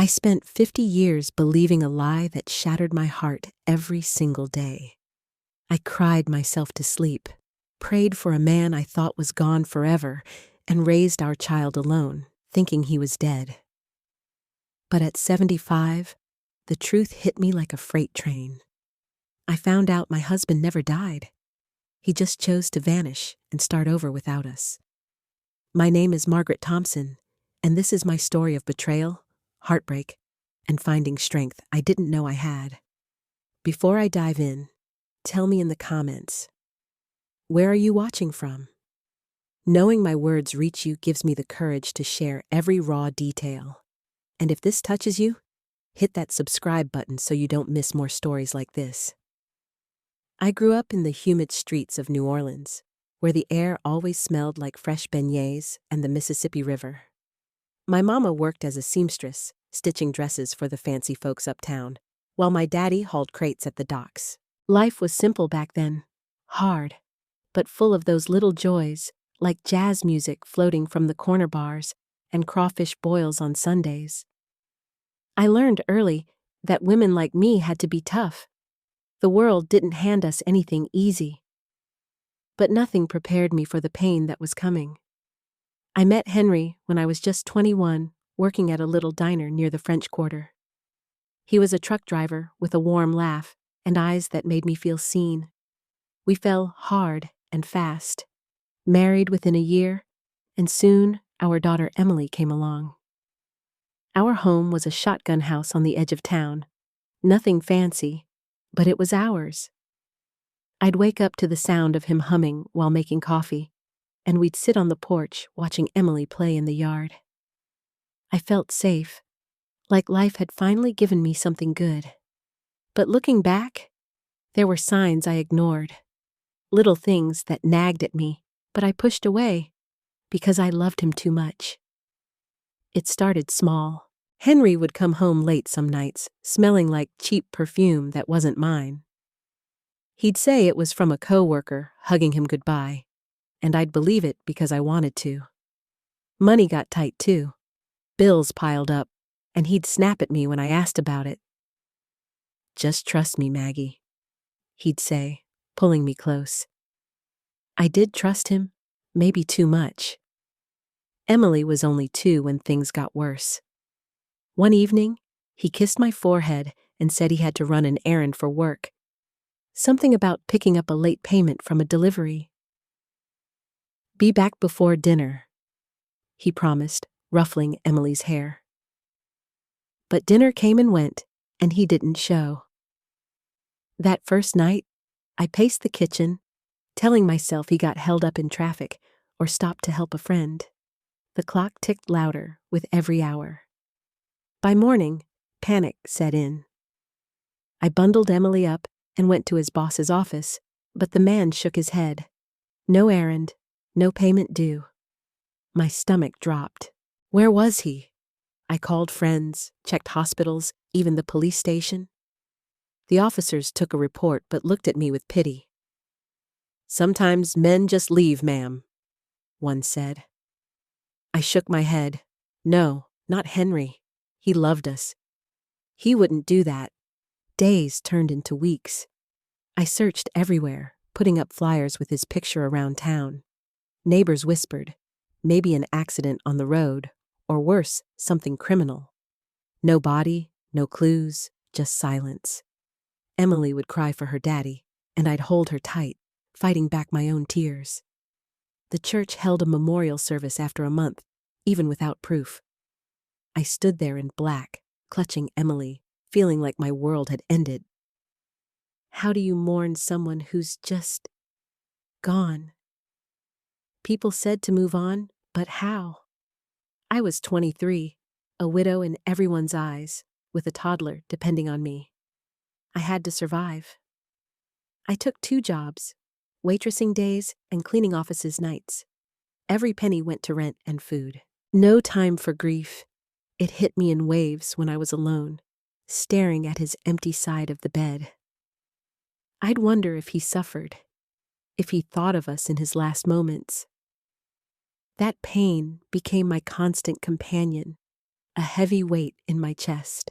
I spent 50 years believing a lie that shattered my heart every single day. I cried myself to sleep, prayed for a man I thought was gone forever, and raised our child alone, thinking he was dead. But at 75, the truth hit me like a freight train. I found out my husband never died. He just chose to vanish and start over without us. My name is Margaret Thompson, and this is my story of betrayal, heartbreak, and finding strength I didn't know I had. Before I dive in, tell me in the comments, where are you watching from? Knowing my words reach you gives me the courage to share every raw detail. And if this touches you, hit that subscribe button so you don't miss more stories like this. I grew up in the humid streets of New Orleans, where the air always smelled like fresh beignets and the Mississippi River. My mama worked as a seamstress, stitching dresses for the fancy folks uptown, while my daddy hauled crates at the docks. Life was simple back then, hard, but full of those little joys, like jazz music floating from the corner bars and crawfish boils on Sundays. I learned early that women like me had to be tough. The world didn't hand us anything easy. But nothing prepared me for the pain that was coming. I met Henry when I was just 21, working at a little diner near the French Quarter. He was a truck driver with a warm laugh and eyes that made me feel seen. We fell hard and fast, married within a year, and soon our daughter Emily came along. Our home was a shotgun house on the edge of town. Nothing fancy, but it was ours. I'd wake up to the sound of him humming while making coffee, and we'd sit on the porch watching Emily play in the yard. I felt safe, like life had finally given me something good. But looking back, there were signs I ignored. Little things that nagged at me, but I pushed away because I loved him too much. It started small. Henry would come home late some nights, smelling like cheap perfume that wasn't mine. He'd say it was from a coworker hugging him goodbye, and I'd believe it because I wanted to. Money got tight too. Bills piled up, and he'd snap at me when I asked about it. "Just trust me, Maggie," he'd say, pulling me close. I did trust him, maybe too much. Emily was only 2 when things got worse. One evening, he kissed my forehead and said he had to run an errand for work. Something about picking up a late payment from a delivery. "Be back before dinner," he promised, ruffling Emily's hair. But dinner came and went, and he didn't show. That first night, I paced the kitchen, telling myself he got held up in traffic or stopped to help a friend. The clock ticked louder with every hour. By morning, panic set in. I bundled Emily up and went to his boss's office, but the man shook his head. No errand, no payment due. My stomach dropped. Where was he? I called friends, checked hospitals, even the police station. The officers took a report but looked at me with pity. "Sometimes men just leave, ma'am," one said. I shook my head. No, not Henry. He loved us. He wouldn't do that. Days turned into weeks. I searched everywhere, putting up flyers with his picture around town. Neighbors whispered, maybe an accident on the road, or worse, something criminal. No body, no clues, just silence. Emily would cry for her daddy, and I'd hold her tight, fighting back my own tears. The church held a memorial service after a month, even without proof. I stood there in black, clutching Emily, feeling like my world had ended. How do you mourn someone who's just gone? People said to move on, but how? I was 23, a widow in everyone's eyes, with a toddler depending on me. I had to survive. I took 2 jobs, waitressing days and cleaning offices nights. Every penny went to rent and food. No time for grief. It hit me in waves when I was alone, staring at his empty side of the bed. I'd wonder if he suffered, if he thought of us in his last moments. That pain became my constant companion, a heavy weight in my chest.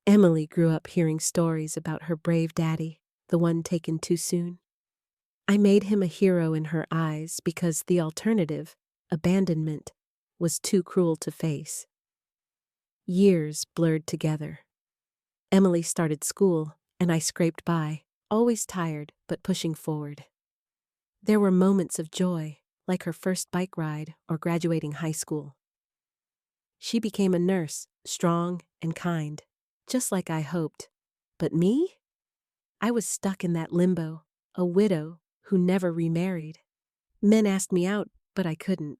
Emily grew up hearing stories about her brave daddy, the one taken too soon. I made him a hero in her eyes because the alternative, abandonment, was too cruel to face. Years blurred together. Emily started school, and I scraped by, always tired but pushing forward. There were moments of joy, like her first bike ride or graduating high school. She became a nurse, strong and kind, just like I hoped. But me? I was stuck in that limbo, a widow who never remarried. Men asked me out, but I couldn't.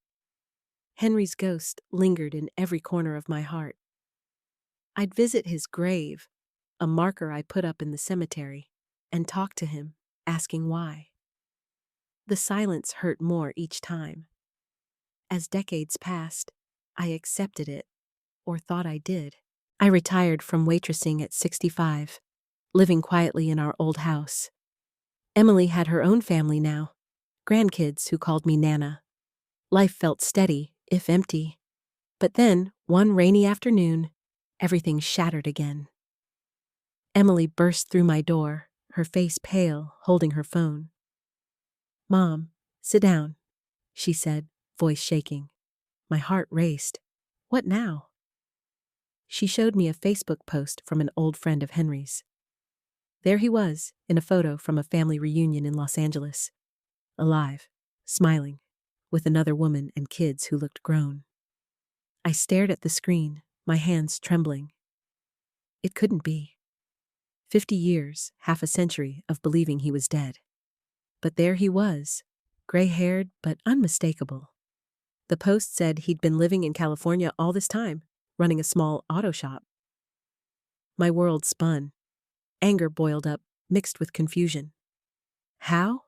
Henry's ghost lingered in every corner of my heart. I'd visit his grave, a marker I put up in the cemetery, and talk to him, asking why. The silence hurt more each time. As decades passed, I accepted it, or thought I did. I retired from waitressing at 65, living quietly in our old house. Emily had her own family now, grandkids who called me Nana. Life felt steady, if empty. But then, one rainy afternoon, everything shattered again. Emily burst through my door, her face pale, holding her phone. "Mom, sit down," she said, voice shaking. My heart raced. What now? She showed me a Facebook post from an old friend of Henry's. There he was, in a photo from a family reunion in Los Angeles. Alive, smiling, with another woman and kids who looked grown. I stared at the screen, my hands trembling. It couldn't be. 50 years, half a century of believing he was dead. But there he was, gray-haired but unmistakable. The post said he'd been living in California all this time, running a small auto shop. My world spun. Anger boiled up, mixed with confusion. How?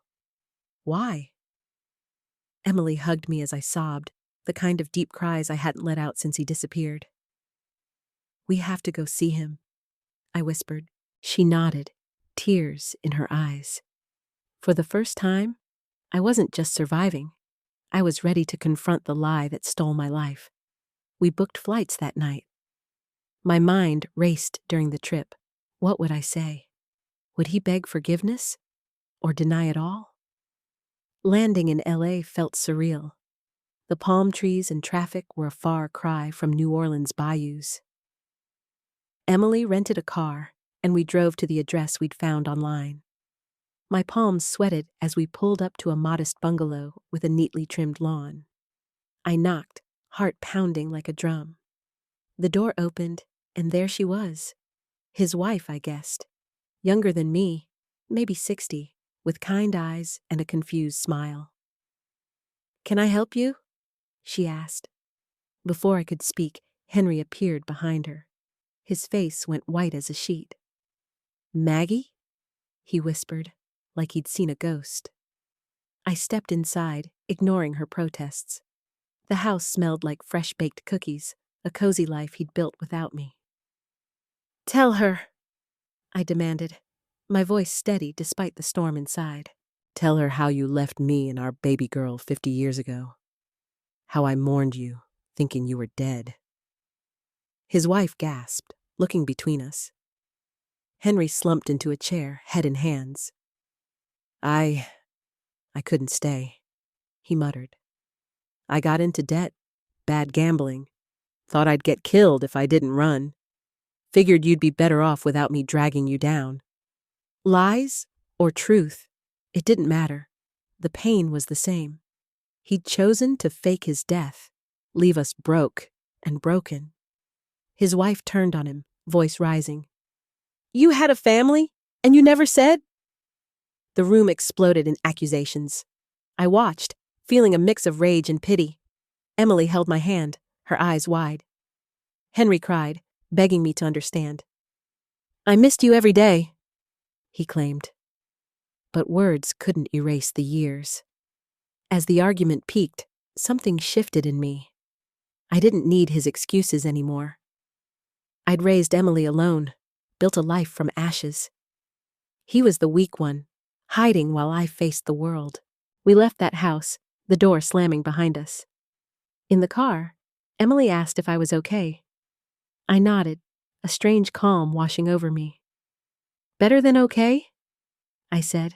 Why? Emily hugged me as I sobbed, the kind of deep cries I hadn't let out since he disappeared. "We have to go see him," I whispered. She nodded, tears in her eyes. For the first time, I wasn't just surviving. I was ready to confront the lie that stole my life. We booked flights that night. My mind raced during the trip. What would I say? Would he beg forgiveness? Or deny it all? Landing in LA felt surreal. The palm trees and traffic were a far cry from New Orleans bayous. Emily rented a car, and we drove to the address we'd found online. My palms sweated as we pulled up to a modest bungalow with a neatly trimmed lawn. I knocked, heart pounding like a drum. The door opened, and there she was. His wife, I guessed. Younger than me, maybe 60, with kind eyes and a confused smile. "Can I help you?" she asked. Before I could speak, Henry appeared behind her. His face went white as a sheet. "Maggie?" he whispered, like he'd seen a ghost. I stepped inside, ignoring her protests. The house smelled like fresh-baked cookies, a cozy life he'd built without me. "Tell her," I demanded, my voice steady despite the storm inside. "Tell her how you left me and our baby girl 50 years ago. How I mourned you, thinking you were dead." His wife gasped, looking between us. Henry slumped into a chair, head in hands. I couldn't stay," he muttered. "I got into debt, bad gambling. Thought I'd get killed if I didn't run. Figured you'd be better off without me dragging you down." Lies or truth, it didn't matter. The pain was the same. He'd chosen to fake his death, leave us broke and broken. His wife turned on him, voice rising. "You had a family, and you never said?" The room exploded in accusations. I watched, feeling a mix of rage and pity. Emily held my hand, her eyes wide. Henry cried, begging me to understand. "I missed you every day," he claimed. But words couldn't erase the years. As the argument peaked, something shifted in me. I didn't need his excuses anymore. I'd raised Emily alone, built a life from ashes. He was the weak one, hiding while I faced the world. We left that house, the door slamming behind us. In the car, Emily asked if I was okay. I nodded, a strange calm washing over me. Better than okay? I said.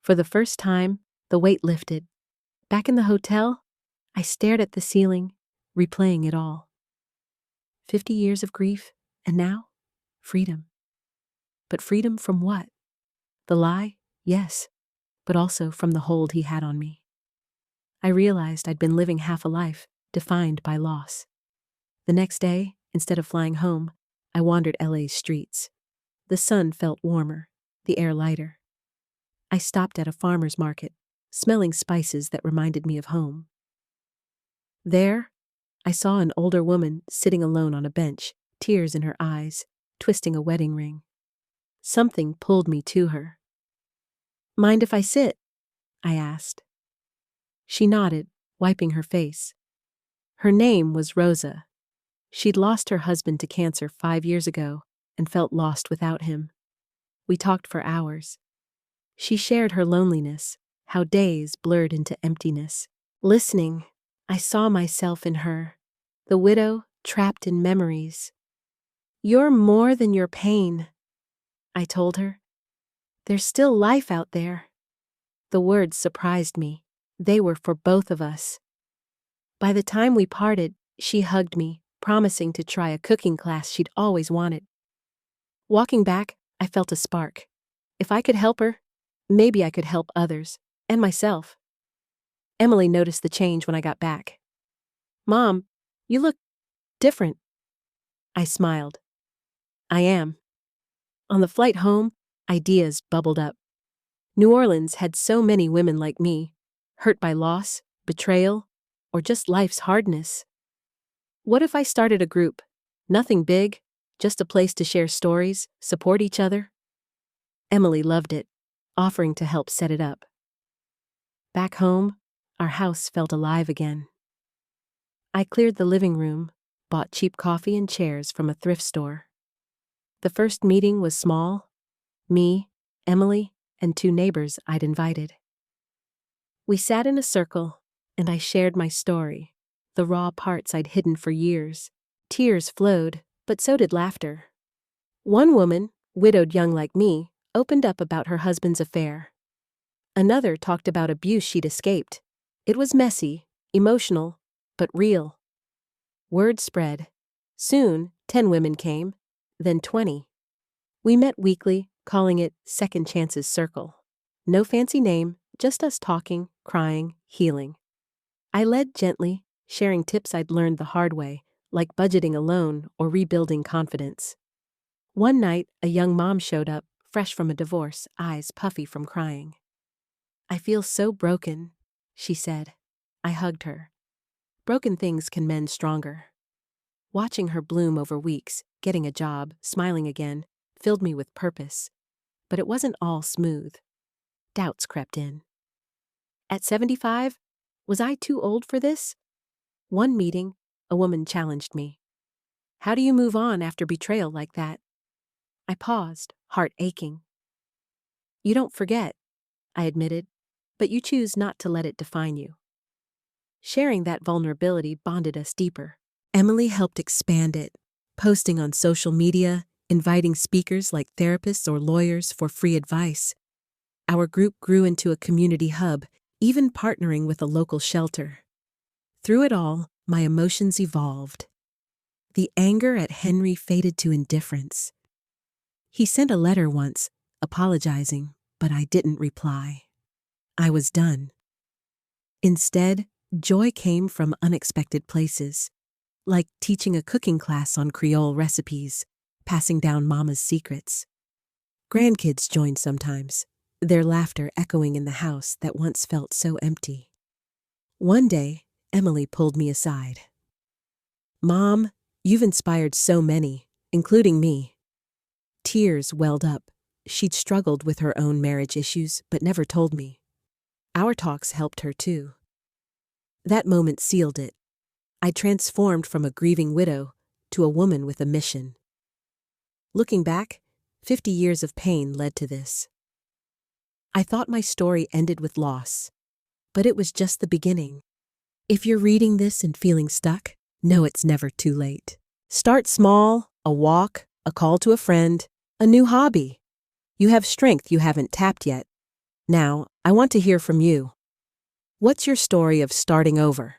For the first time, the weight lifted. Back in the hotel, I stared at the ceiling, replaying it all. 50 years of grief, and now, freedom. But freedom from what? The lie? Yes, but also from the hold he had on me. I realized I'd been living half a life, defined by loss. The next day, instead of flying home, I wandered LA's streets. The sun felt warmer, the air lighter. I stopped at a farmer's market, smelling spices that reminded me of home. There, I saw an older woman sitting alone on a bench, tears in her eyes, twisting a wedding ring. Something pulled me to her. Mind if I sit? I asked. She nodded, wiping her face. Her name was Rosa. She'd lost her husband to cancer 5 years ago and felt lost without him. We talked for hours. She shared her loneliness, how days blurred into emptiness. Listening, I saw myself in her, the widow trapped in memories. You're more than your pain, I told her. There's still life out there. The words surprised me. They were for both of us. By the time we parted, she hugged me, promising to try a cooking class she'd always wanted. Walking back, I felt a spark. If I could help her, maybe I could help others, and myself. Emily noticed the change when I got back. Mom, you look different. I smiled. I am. On the flight home, ideas bubbled up. New Orleans had so many women like me, hurt by loss, betrayal, or just life's hardness. What if I started a group? Nothing big, just a place to share stories, support each other? Emily loved it, offering to help set it up. Back home, our house felt alive again. I cleared the living room, bought cheap coffee and chairs from a thrift store. The first meeting was small. Me, Emily, and 2 neighbors I'd invited. We sat in a circle, and I shared my story, the raw parts I'd hidden for years. Tears flowed, but so did laughter. One woman, widowed young like me, opened up about her husband's affair. Another talked about abuse she'd escaped. It was messy, emotional, but real. Word spread. Soon, 10 women came, then 20. We met weekly, calling it Second Chances Circle. No fancy name, just us talking, crying, healing. I led gently, sharing tips I'd learned the hard way, like budgeting a loan or rebuilding confidence. One night, a young mom showed up, fresh from a divorce, eyes puffy from crying. I feel so broken, she said. I hugged her. Broken things can mend stronger. Watching her bloom over weeks, getting a job, smiling again, filled me with purpose. But it wasn't all smooth. Doubts crept in. At 75, was I too old for this? One meeting, a woman challenged me. How do you move on after betrayal like that? I paused, heart aching. You don't forget, I admitted, but you choose not to let it define you. Sharing that vulnerability bonded us deeper. Emily helped expand it, posting on social media, inviting speakers like therapists or lawyers for free advice. Our group grew into a community hub, even partnering with a local shelter. Through it all, my emotions evolved. The anger at Henry faded to indifference. He sent a letter once, apologizing, but I didn't reply. I was done. Instead, joy came from unexpected places, like teaching a cooking class on Creole recipes, passing down Mama's secrets. Grandkids joined sometimes, their laughter echoing in the house that once felt so empty. One day, Emily pulled me aside. Mom, you've inspired so many, including me. Tears welled up. She'd struggled with her own marriage issues, but never told me. Our talks helped her too. That moment sealed it. I transformed from a grieving widow to a woman with a mission. Looking back, 50 years of pain led to this. I thought my story ended with loss, but it was just the beginning. If you're reading this and feeling stuck, know it's never too late. Start small, a walk, a call to a friend, a new hobby. You have strength you haven't tapped yet. Now, I want to hear from you. What's your story of starting over?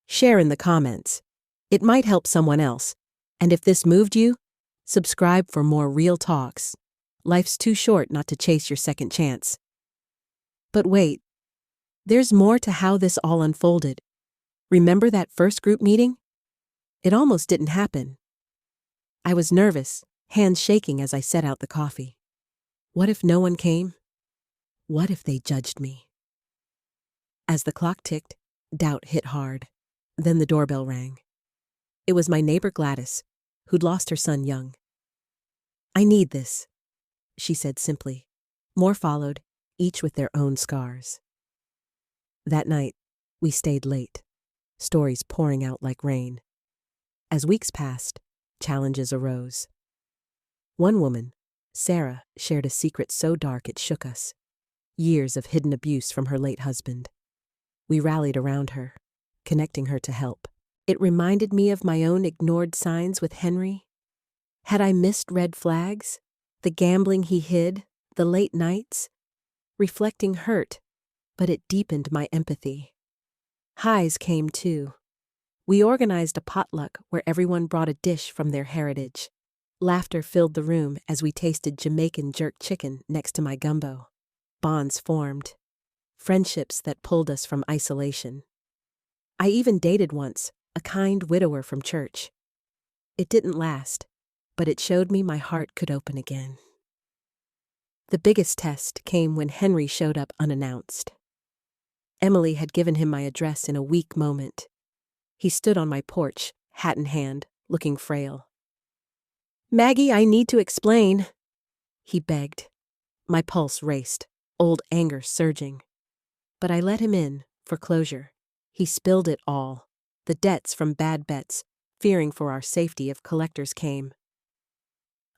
Share in the comments. It might help someone else. And if this moved you, subscribe for more real talks. Life's too short not to chase your second chance. But wait, there's more to how this all unfolded. Remember that first group meeting? It almost didn't happen. I was nervous, hands shaking as I set out the coffee. What if no one came? What if they judged me? As the clock ticked, doubt hit hard. Then the doorbell rang. It was my neighbor Gladys, who'd lost her son young. "I need this," she said simply. More followed, each with their own scars. That night, we stayed late, stories pouring out like rain. As weeks passed, challenges arose. One woman, Sarah, shared a secret so dark it shook us. Years of hidden abuse from her late husband. We rallied around her, connecting her to help. It reminded me of my own ignored signs with Henry. Had I missed red flags? The gambling he hid, the late nights? Reflecting hurt, but it deepened my empathy. Highs came too. We organized a potluck where everyone brought a dish from their heritage. Laughter filled the room as we tasted Jamaican jerk chicken next to my gumbo. Bonds formed. Friendships that pulled us from isolation. I even dated once, a kind widower from church. It didn't last, but it showed me my heart could open again. The biggest test came when Henry showed up unannounced. Emily had given him my address in a weak moment. He stood on my porch, hat in hand, looking frail. "Maggie, I need to explain," he begged. My pulse raced, old anger surging. But I let him in, for closure. He spilled it all, the debts from bad bets, fearing for our safety if collectors came.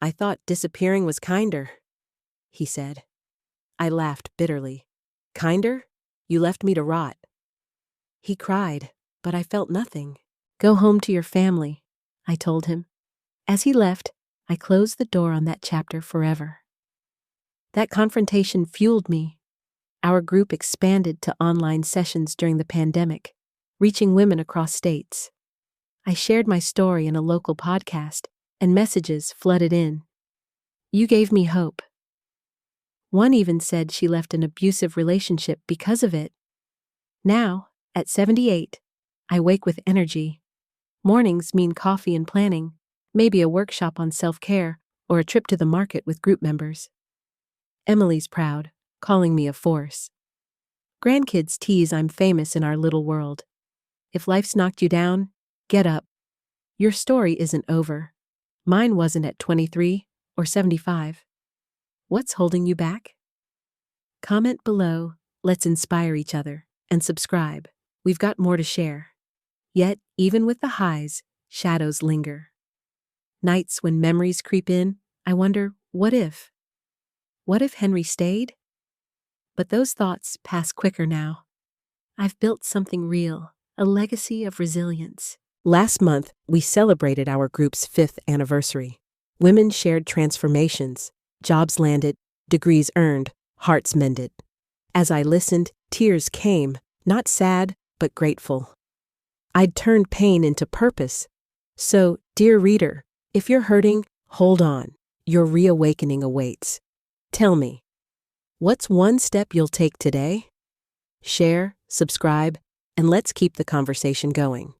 "I thought disappearing was kinder," he said. I laughed bitterly. "Kinder? You left me to rot." He cried, but I felt nothing. "Go home to your family," I told him. As he left, I closed the door on that chapter forever. That confrontation fueled me. Our group expanded to online sessions during the pandemic, reaching women across states. I shared my story in a local podcast, and messages flooded in. "You gave me hope." One even said she left an abusive relationship because of it. Now, at 78, I wake with energy. Mornings mean coffee and planning, maybe a workshop on self-care, or a trip to the market with group members. Emily's proud, calling me a force. Grandkids tease I'm famous in our little world. If life's knocked you down, get up. Your story isn't over. Mine wasn't at 23 or 75. What's holding you back? Comment below, let's inspire each other, and subscribe. We've got more to share. Yet, even with the highs, shadows linger. Nights when memories creep in, I wonder, what if? What if Henry stayed? But those thoughts pass quicker now. I've built something real, a legacy of resilience. Last month, we celebrated our group's 5th anniversary. Women shared transformations, jobs landed, degrees earned, hearts mended. As I listened, tears came, not sad, but grateful. I'd turned pain into purpose. So, dear reader, if you're hurting, hold on. Your reawakening awaits. Tell me, what's one step you'll take today? Share, subscribe, and let's keep the conversation going.